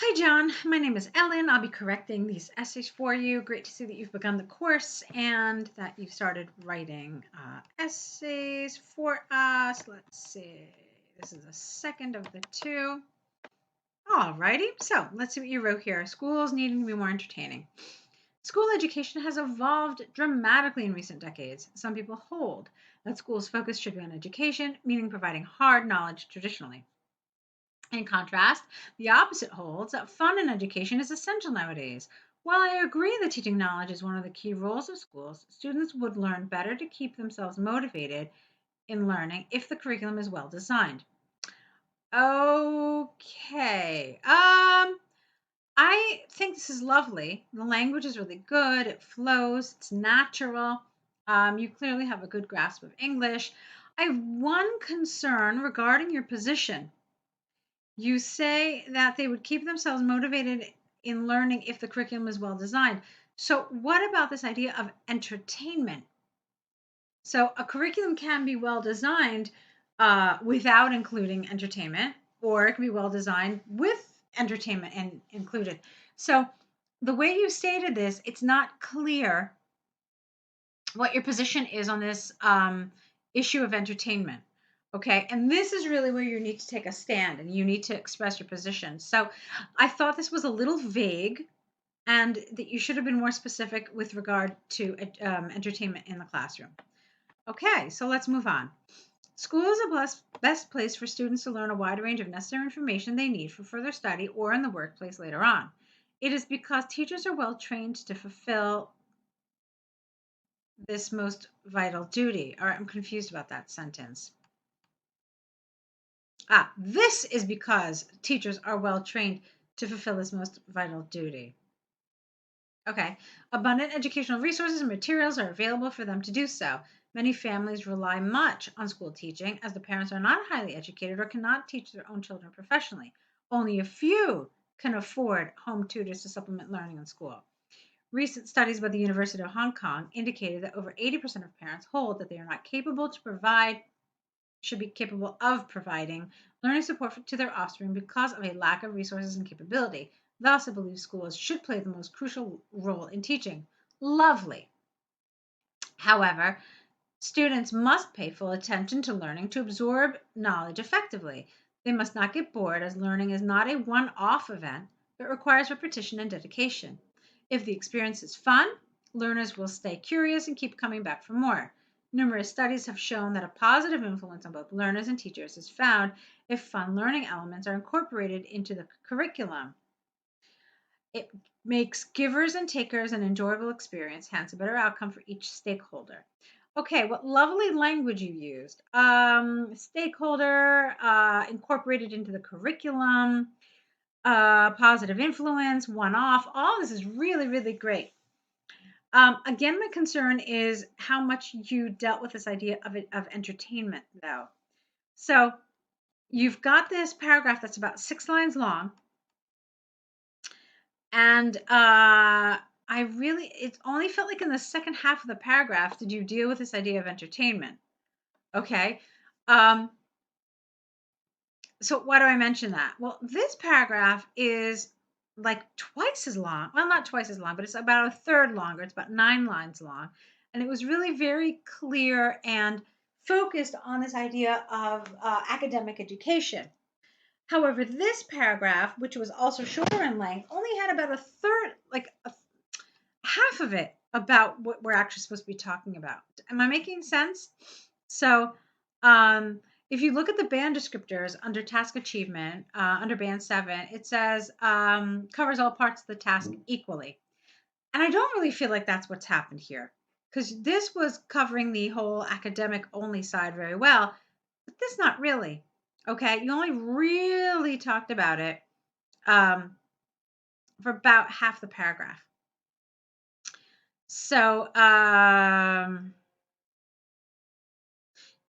Hi, John. My name is Ellen. I'll be correcting these essays for you. Great to see that you've begun the course and that you've started writing essays for us. Let's see. This is the second of the two. Alrighty. So let's see what you wrote here. Schools needing to be more entertaining. School education has evolved dramatically in recent decades. Some people hold that schools' focus should be on education, meaning providing hard knowledge traditionally. In contrast, the opposite holds that fun in education is essential nowadays. While I agree that teaching knowledge is one of the key roles of schools, students would learn better to keep themselves motivated in learning if the curriculum is well designed. Okay. I think this is lovely. The language is really good. It flows. It's natural. You clearly have a good grasp of English. I have one concern regarding your position. You say that they would keep themselves motivated in learning if the curriculum is well designed. So, what about this idea of entertainment? So, a curriculum can be well designed without including entertainment, or it can be well designed with entertainment included. So, the way you stated this, it's not clear what your position is on this issue of entertainment. Okay. And this is really where you need to take a stand and you need to express your position. So I thought this was a little vague and that you should have been more specific with regard to entertainment in the classroom. Okay. So let's move on. School is a best place for students to learn a wide range of necessary information they need for further study or in the workplace later on. It is because teachers are well trained to fulfill this most vital duty. All right, I'm confused about that sentence. This is because teachers are well trained to fulfill this most vital duty. Okay. Abundant educational resources and materials are available for them to do so. Many families rely much on school teaching as the parents are not highly educated or cannot teach their own children professionally. Only a few can afford home tutors to supplement learning in school. Recent studies by the University of Hong Kong indicated that over 80% of parents hold that they are not capable to provide, should be capable of providing learning support to their offspring because of a lack of resources and capability. Thus, I believe schools should play the most crucial role in teaching. Lovely. However, students must pay full attention to learning to absorb knowledge effectively. They must not get bored, as learning is not a one off event, but requires repetition and dedication. If the experience is fun, learners will stay curious and keep coming back for more. Numerous studies have shown that a positive influence on both learners and teachers is found if fun learning elements are incorporated into the curriculum. It makes givers and takers an enjoyable experience, hence a better outcome for each stakeholder. Okay, what lovely language you used. Stakeholder, incorporated into the curriculum, positive influence, one off. All this is really, really great. Again, my concern is how much you dealt with this idea of entertainment, though. So you've got this paragraph that's about 6 lines long, and it only felt like in the second half of the paragraph did you deal with this idea of entertainment. Okay. Um, so why do I mention that? Well, this paragraph is like twice as long. Well, not twice as long, but it's about a third longer. It's about 9 lines long. And it was really very clear and focused on this idea of academic education. However, this paragraph, which was also shorter in length, only had about a third, half of it about what we're actually supposed to be talking about. Am I making sense? So, if you look at the band descriptors under task achievement, under band 7, it says covers all parts of the task equally. And I don't really feel like that's what's happened here because this was covering the whole academic only side very well, but this not really. Okay, you only really talked about it um, for about half the paragraph. So,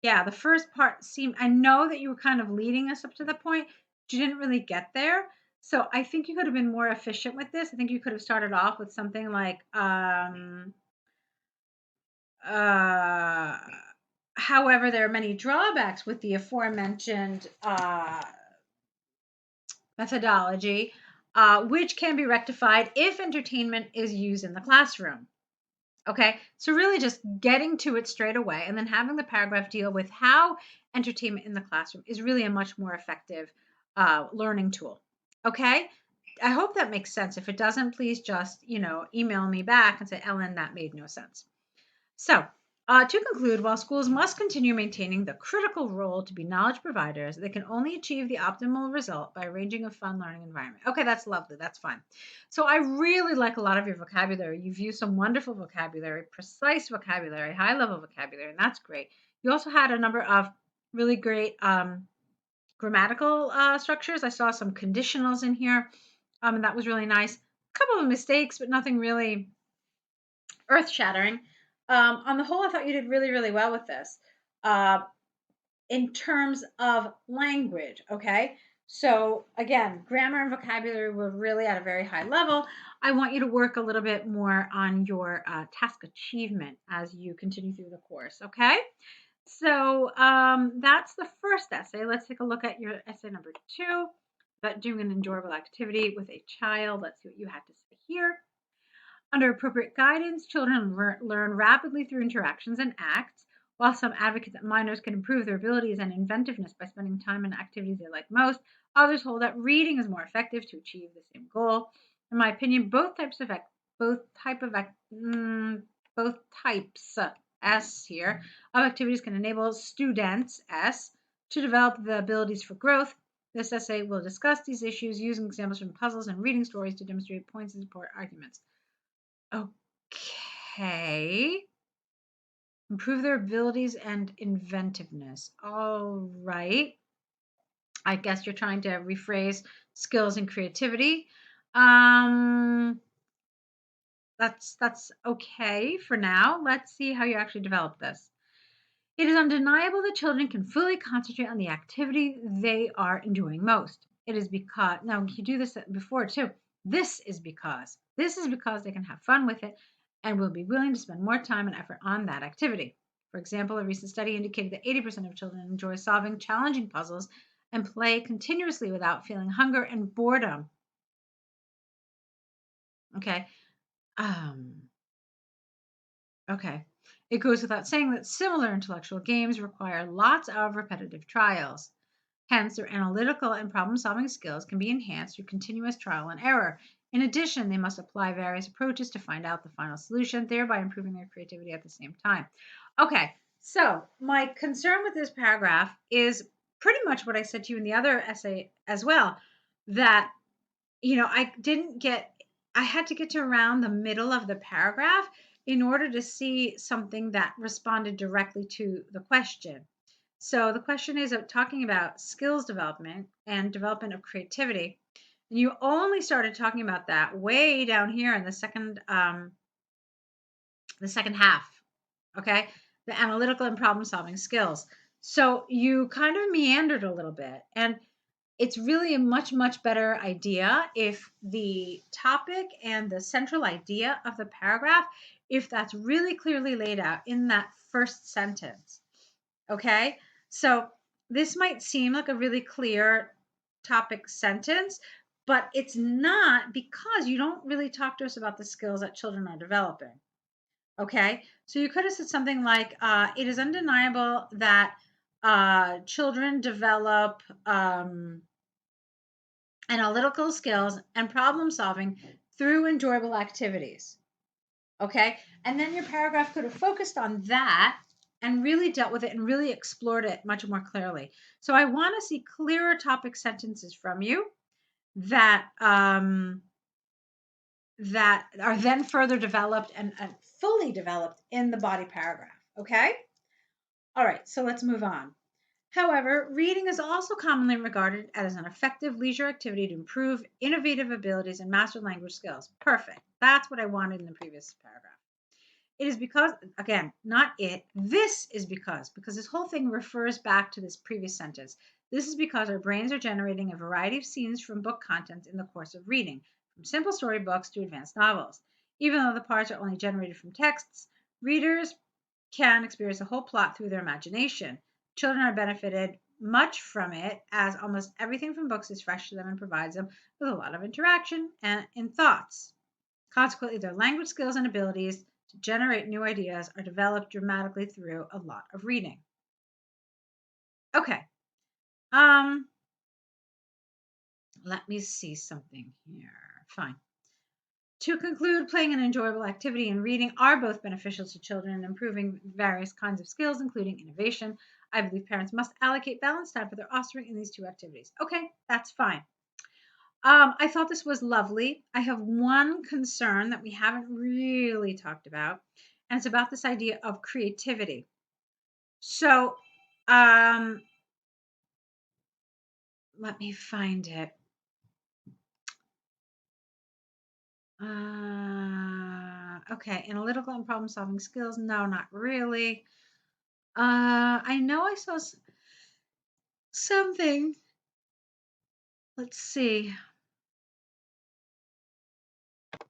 yeah, the first part seemed, I know that you were kind of leading us up to the point, but you didn't really get there. So I think you could have been more efficient with this. I think you could have started off with something like, uh, however, there are many drawbacks with the aforementioned methodology. which can be rectified if entertainment is used in the classroom. Okay, so really just getting to it straight away and then having the paragraph deal with how entertainment in the classroom is really a much more effective learning tool. Okay, I hope that makes sense. If it doesn't, please just, email me back and say, Ellen, that made no sense. So, to conclude, while schools must continue maintaining the critical role to be knowledge providers, they can only achieve the optimal result by arranging a fun learning environment. Okay, that's lovely. That's fine. So, I really like a lot of your vocabulary. You've used some wonderful vocabulary, precise vocabulary, high level vocabulary, and that's great. You also had a number of really great grammatical structures. I saw some conditionals in here, and that was really nice. A couple of mistakes, but nothing really earth shattering. On the whole, I thought you did really, really well with this in terms of language. Okay. So, again, grammar and vocabulary were really at a very high level. I want you to work a little bit more on your task achievement as you continue through the course. Okay. So, that's the first essay. Let's take a look at your essay number 2 about doing an enjoyable activity with a child. Let's see what you had to say here. Under appropriate guidance, children learn rapidly through interactions and acts. While some advocate that minors can improve their abilities and inventiveness by spending time in activities they like most, others hold that reading is more effective to achieve the same goal. In my opinion, both types S here of activities can enable students S to develop the abilities for growth. This essay will discuss these issues using examples from puzzles and reading stories to demonstrate points and support arguments. Okay. Improve their abilities and inventiveness. All right. I guess you're trying to rephrase skills and creativity. That's okay for now. Let's see how you actually develop this. It is undeniable that children can fully concentrate on the activity they are enjoying most. It is because, now you do this before too. This is because they can have fun with it and will be willing to spend more time and effort on that activity. For example, a recent study indicated that 80% of children enjoy solving challenging puzzles and play continuously without feeling hunger and boredom. Okay. Okay. It goes without saying that similar intellectual games require lots of repetitive trials. Hence, their analytical and problem-solving skills can be enhanced through continuous trial and error. In addition, they must apply various approaches to find out the final solution, thereby improving their creativity at the same time. Okay, so my concern with this paragraph is pretty much what I said to you in the other essay as well, that, I had to get to around the middle of the paragraph in order to see something that responded directly to the question. So the question is talking about skills development and development of creativity. And you only started talking about that way down here in the second half. Okay, the analytical and problem solving skills. So you kind of meandered a little bit, and it's really a much, much better idea if the topic and the central idea of the paragraph, if that's really clearly laid out in that first sentence. Okay, so this might seem like a really clear topic sentence, but it's not, because you don't really talk to us about the skills that children are developing. Okay, so you could have said something like, it is undeniable that children develop analytical skills and problem solving through enjoyable activities. Okay, and then your paragraph could have focused on that and really dealt with it and really explored it much more clearly. So I want to see clearer topic sentences from you that that are then further developed and fully developed in the body paragraph. Okay? All right, so let's move on. However, reading is also commonly regarded as an effective leisure activity to improve innovative abilities and master language skills. Perfect. That's what I wanted in the previous paragraph. It is because, again, not it, this is because this whole thing refers back to this previous sentence. This is because our brains are generating a variety of scenes from book content in the course of reading, from simple storybooks to advanced novels. Even though the parts are only generated from texts, readers can experience the whole plot through their imagination. Children are benefited much from it, as almost everything from books is fresh to them and provides them with a lot of interaction and in thoughts. Consequently, their language skills and abilities to generate new ideas are developed dramatically through a lot of reading. Okay. Let me see something here. Fine. To conclude, playing an enjoyable activity and reading are both beneficial to children in improving various kinds of skills, including innovation. I believe parents must allocate balanced time for their offspring in these two activities. Okay, that's fine. I thought this was lovely. I have one concern that we haven't really talked about, and it's about this idea of creativity. So, let me find it. Okay, analytical and problem solving skills. No, not really. I know I saw something. Let's see.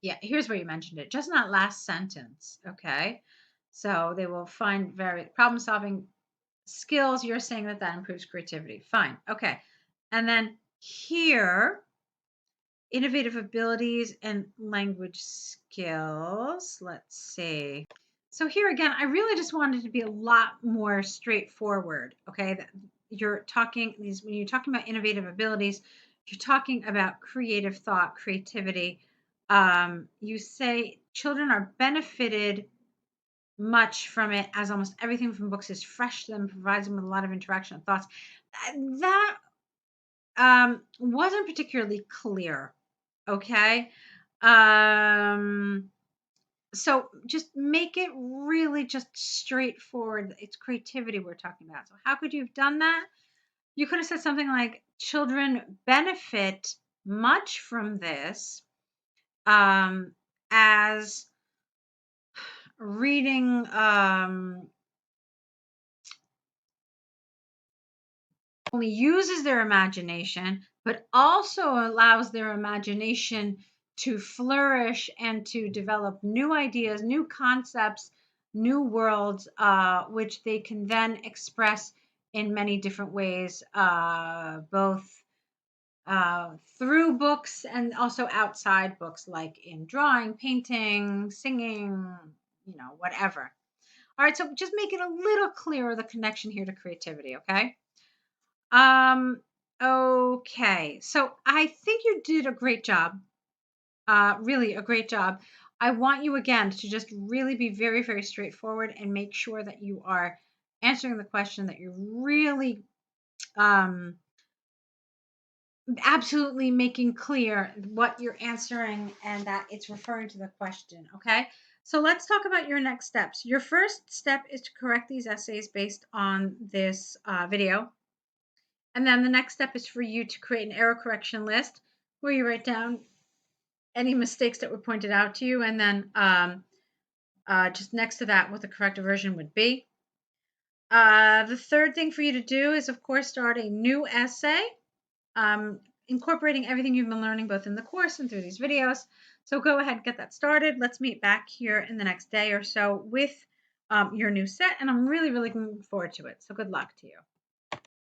Yeah, here's where you mentioned it. Just in that last sentence. Okay. So they will find very problem solving skills. You're saying that that improves creativity. Fine. Okay. And then here, innovative abilities and language skills. Let's see. So here again, I really just wanted to be a lot more straightforward. Okay, that you're talking these when you're talking about innovative abilities, you're talking about creative thought, creativity. You say children are benefited much from it, as almost everything from books is fresh to them, provides them with a lot of interaction and thoughts. That wasn't particularly clear. Okay. Um, so just make it really just straightforward. It's creativity we're talking about. So how could you have done that? You could have said something like children benefit much from this, as reading only uses their imagination, but also allows their imagination to flourish and to develop new ideas, new concepts, new worlds, which they can then express in many different ways, both through books and also outside books, like in drawing, painting, singing, whatever. All right, so just make it a little clearer the connection here to creativity, okay? Um, okay. So I think you did a great job. Really a great job. I want you again to just really be very, very straightforward and make sure that you are answering the question, that you're really um absolutely making clear what you're answering and that it's referring to the question, okay? So let's talk about your next steps. Your first step is to correct these essays based on this video. And then the next step is for you to create an error correction list where you write down any mistakes that were pointed out to you, and then just next to that, what the corrected version would be. The third thing for you to do is, of course, start a new essay, incorporating everything you've been learning both in the course and through these videos. So go ahead and get that started. Let's meet back here in the next day or so with your new set, and I'm really, really looking forward to it. So good luck to you.